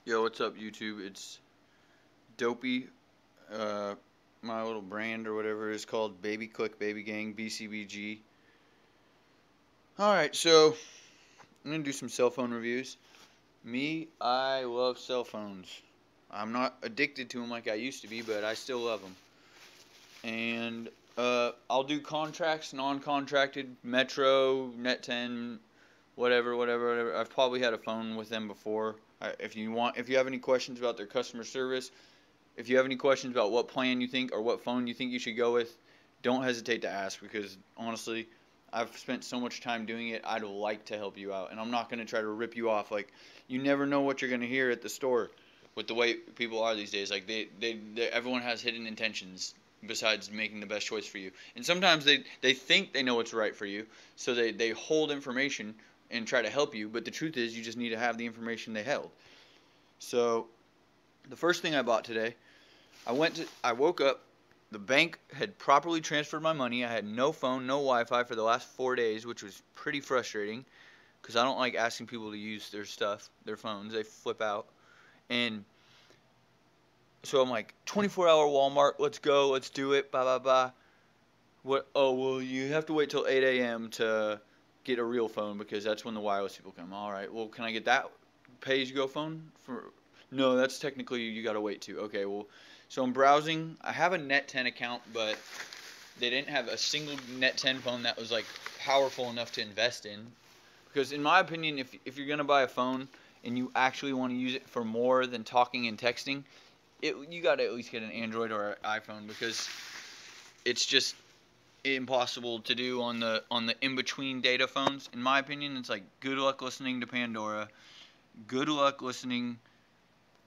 Yo, what's up, YouTube? It's Dopey, my little brand or whatever is called Baby Click Baby Gang, BCBG. Alright, so I'm going to do some cell phone reviews. Me, I love cell phones. I'm not addicted to them like I used to be, but I still love them. And I'll do contracts, non-contracted, Metro, Net 10, whatever. I've probably had a phone with them before. If you have any questions about their customer service, if you have any questions about what plan you think or what phone you think you should go with, don't hesitate to ask, because honestly, I've spent so much time doing it. I'd like to help you out, and I'm not going to try to rip you off. Like, you never know what you're going to hear at the store with the way people are these days. Like, everyone has hidden intentions besides making the best choice for you. And sometimes they think they know what's right for you, so they hold information and try to help you, but the truth is you just need to have the information they held. So the first thing I bought today, I woke up, the bank had properly transferred my money. I had no phone, no Wi-Fi for the last 4 days, which was pretty frustrating because I don't like asking people to use their stuff, their phones. They flip out. And so I'm like, 24-hour Walmart, let's go, let's do it, blah, blah, blah. What? Oh, well, you have to wait till 8 a.m. to get a real phone because that's when the wireless people come. All right, well, can I get that pay-as-you-go phone? No, that's technically you got to wait too. Okay, well, so I'm browsing. I have a Net 10 account, but they didn't have a single Net 10 phone that was like powerful enough to invest in. Because in my opinion, if you're gonna buy a phone and you actually want to use it for more than talking and texting, you got to at least get an Android or an iPhone, because it's just impossible to do on the in-between data phones. In my opinion, it's like good luck listening to Pandora, good luck listening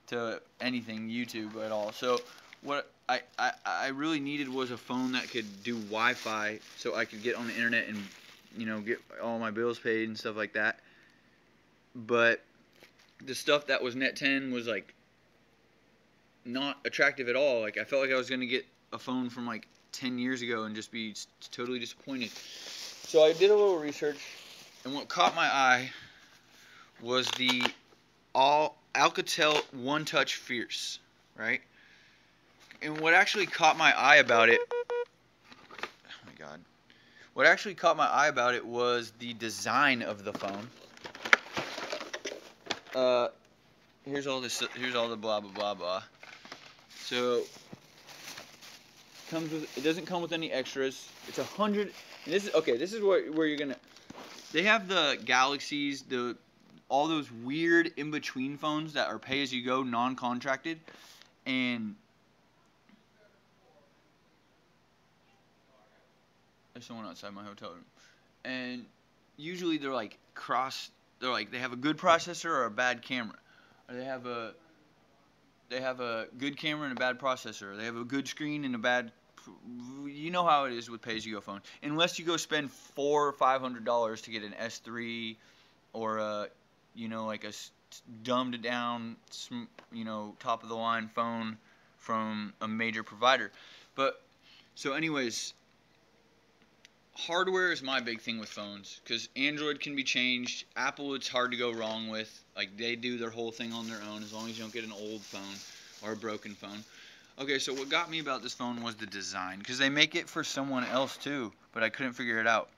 to anything, YouTube at all. So what I really needed was a phone that could do Wi-Fi, so I could get on the internet and, you know, get all my bills paid and stuff like that. But the stuff that was Net 10 was like not attractive at all. Like, I felt like I was gonna get a phone from like 10 years ago and just be totally disappointed. So I did a little research, and what caught my eye was the Alcatel One Touch Fierce, right? And what actually caught my eye about it, oh my god, what actually caught my eye about it was the design of the phone. Here's all the blah blah blah blah. So it doesn't come with any extras. It's 100. And this is where you're gonna. They have the Galaxies, all those weird in between phones that are pay as you go, non-contracted, and there's someone outside my hotel room. And usually they're like they have a good processor or a bad camera, or they have a good camera and a bad processor, or they have a good screen and a bad. You know how it is with pay-as-you-go phone. Unless you go spend $400 or $500 to get an S3 or a, you know, like a dumbed down, you know, top of the line phone from a major provider. But so anyways, hardware is my big thing with phones, because Android can be changed. Apple, it's hard to go wrong with. Like, they do their whole thing on their own as long as you don't get an old phone or a broken phone. Okay, so what got me about this phone was the design, because they make it for someone else too, but I couldn't figure it out.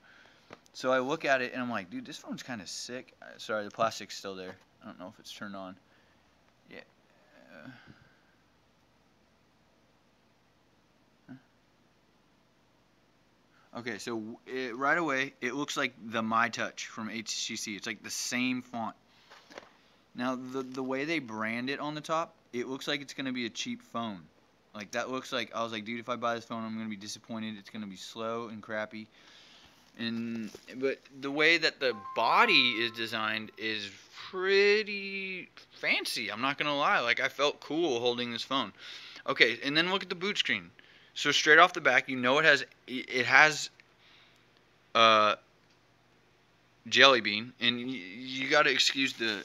So I look at it and I'm like, dude, this phone's kind of sick. Sorry, the plastic's still there. I don't know if it's turned on. Yeah. Okay, so right away, it looks like the My Touch from HTC. It's like the same font. Now, the way they brand it on the top, it looks like it's going to be a cheap phone. Like, that looks like, I was like, dude, if I buy this phone, I'm going to be disappointed. It's going to be slow and crappy. But the way that the body is designed is pretty fancy. I'm not going to lie. Like, I felt cool holding this phone. Okay, and then look at the boot screen. So straight off the back, you know it has Jelly Bean, and you got to excuse the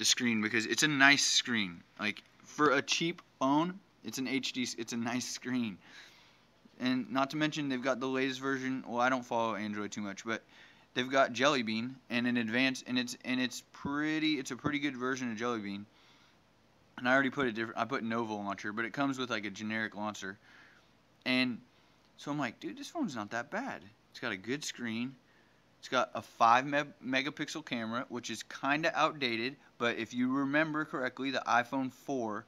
screen because it's a nice screen. Like, for a cheap phone, it's a nice screen. And not to mention, they've got the latest version. Well, I don't follow Android too much, but they've got Jelly Bean and an advanced, and it's a pretty good version of Jelly Bean. and I already put I put Nova launcher, but it comes with like a generic launcher. And so I'm like, dude, this phone's not that bad. It's got a good screen. It's got a 5 megapixel camera, which is kind of outdated, but if you remember correctly, the iPhone 4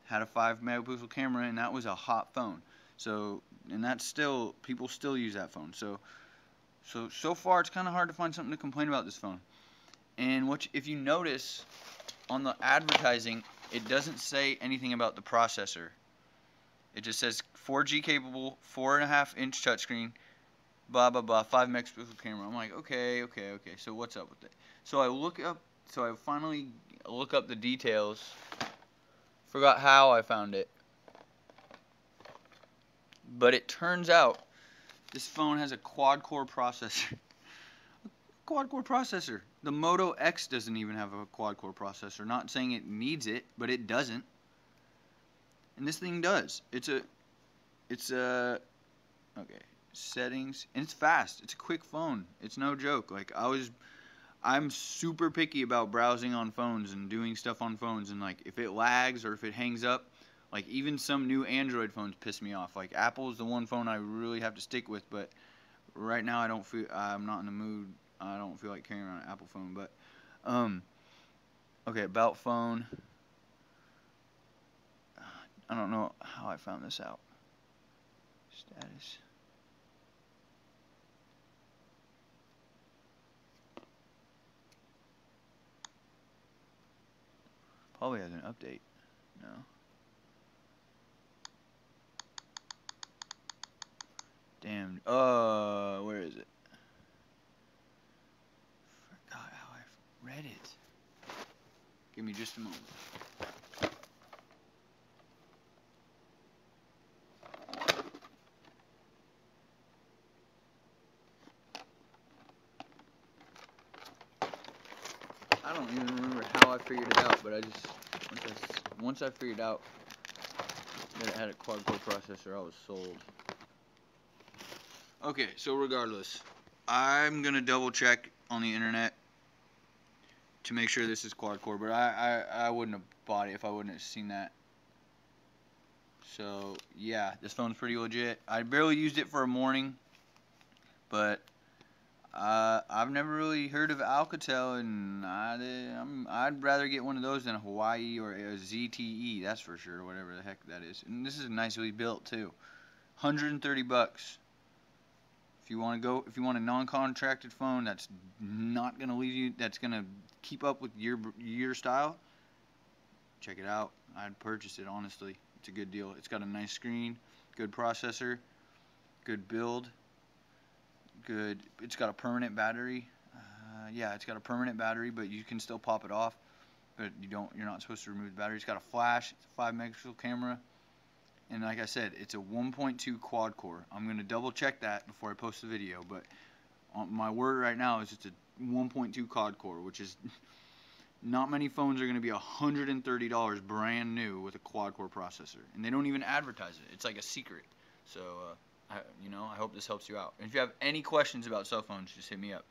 had a 5 megapixel camera, and that was a hot phone. So, and that's still, people still use that phone. So far, it's kind of hard to find something to complain about this phone. And if you notice on the advertising, it doesn't say anything about the processor. It just says 4G capable, 4.5-inch touchscreen, blah blah blah, 5 megapixel camera. I'm like, okay. So what's up with it? So I finally look up the details. Forgot how I found it, but it turns out this phone has a quad-core processor. Quad-core processor. The Moto X doesn't even have a quad-core processor. Not saying it needs it, but it doesn't. And this thing does. It's a okay, settings, and it's fast. It's a quick phone. It's no joke. Like I'm super picky about browsing on phones and doing stuff on phones, and like if it lags or if it hangs up, like even some new Android phones piss me off. Like Apple is the one phone I really have to stick with, but right now I'm not in the mood. I don't feel like carrying around an Apple phone, but okay, about phone. I don't know how I found this out. Status. Probably has an update. No. Damn. Where is it? Forgot how I read it. Give me just a moment. I don't even remember how I figured it out, but once I figured out that it had a quad-core processor, I was sold. Okay, so regardless, I'm gonna double check on the internet to make sure this is quad-core, but I wouldn't have bought it if I wouldn't have seen that. So yeah, this phone's pretty legit. I barely used it for a morning, but I've never really heard of Alcatel, and I'd rather get one of those than a Hawaii or a ZTE, that's for sure, whatever the heck that is. And this is nicely built too. $130. If you want a non-contracted phone that's not gonna leave you, that's gonna keep up with your style, check it out. I'd purchase it, honestly. It's a good deal. It's got a nice screen, good processor, good build. Good. It's got a permanent battery. Yeah, it's got a permanent battery, but you can still pop it off. But you're not supposed to remove the battery. It's got a flash. It's a 5 megapixel camera, and like I said, it's a 1.2 quad core. I'm gonna double check that before I post the video, but my word right now is it's a 1.2 quad core, which is not many phones are gonna be $130 brand new with a quad core processor, and they don't even advertise it. It's like a secret. So. I hope this helps you out. And if you have any questions about cell phones, just hit me up.